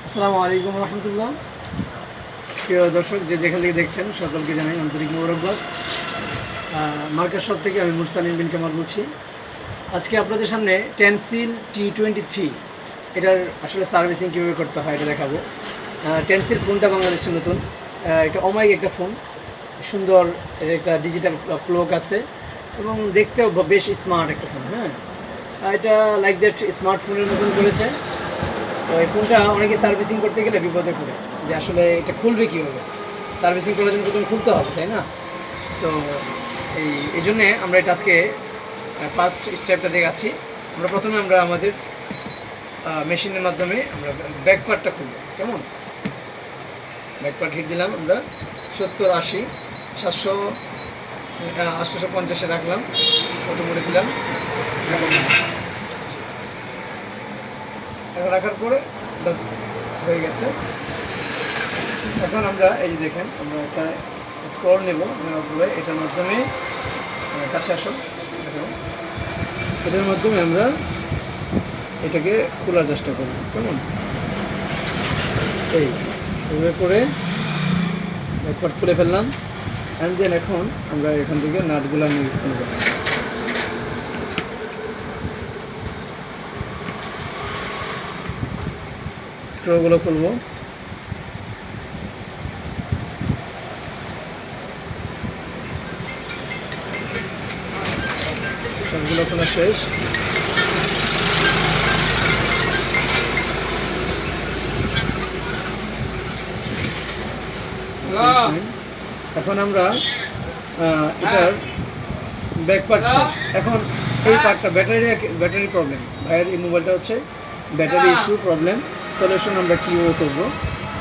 আসসালামু আলাইকুম রহমতুল্লাহ। প্রিয় দর্শক, যেখান থেকে দেখছেন সকলকে জানাই আন্তরিক মোবারকবাদ। মার্কেট শপ থেকে আমি মুরসালিন বিন কামাল বলছি। আজকে আপনাদের সামনে টেনসিল T23 এটার আসলে সার্ভিসিং কীভাবে করতে হয় এটা দেখাবো। টেনসিল ফোনটা বাংলাদেশের নতুন, এটা অমায়িক একটা ফোন, সুন্দর একটা ডিজিটাল ক্লক আছে এবং দেখতেও বেশ স্মার্ট একটা ফোন। হ্যাঁ, এটা লাইক দ্যাট স্মার্টফোনের মতন করেছে। তো এই ফোনটা অনেকে সার্ভিসিং করতে গেলে বিপদে পড়ে যে আসলে এটা খুলবে কীভাবে, সার্ভিসিং করার জন্য প্রথমে খুলতে হবে, তাই না? তো এই জন্যে আমরা এটা আজকে ফার্স্ট স্টেপটা দেখাচ্ছি। প্রথমে আমরা আমাদের মেশিনের মাধ্যমে আমরা ব্যাক পার্টটা খুলব। কেমন? ব্যাক পার্ট হিট দিলাম আমরা 70, 80, 700, 850-এ রাখলাম, ফটো করে দিলাম। এখন রাখার পরে বাস হয়ে গেছে। এখন আমরা এই যে দেখেন, আমরা একটা স্ক্রল নেব, নেওয়ার পরে এটার মাধ্যমে কাছে আসো, এটার মাধ্যমে আমরা এটাকে খোলার চেষ্টা করব। কেমন? এইভাবে করে ব্যাকপার্ট খুলে ফেললাম। অ্যান্ড দেন এখন আমরা এখান থেকে নাটগুলো নিয়ে নেব। স্ক্রুগুলো খুলবো। সবগুলো খোলা শেষ। এখন আমরা এটার ব্যাক পার্ট শেষ। এখন এই পার্টটা ব্যাটারি প্রবলেম। ভাইয়ের এই মোবাইলটা হচ্ছে ব্যাটারি ইস্যু প্রবলেম। সলিউশন আমরা কীভাবে খুঁজবো?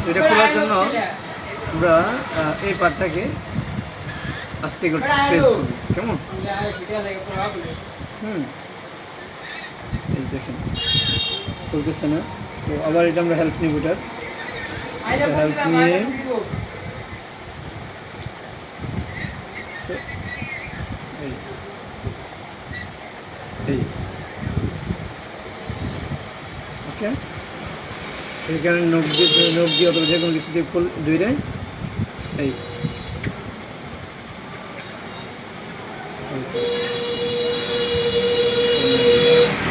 তো এটা খোলার জন্য আমরা এই পার্টটাকে আস্তে করে প্রেস করব। কেমন? এই দেখেন খুলতেছে না। তো আবার এটা আমরা হেল্প নিব। এটার হেল্প নিয়ে এই ওকে, এখানে নখ দিয়ে অথবা যে কোনো কিছু দিয়ে ফুল ধুইরে এই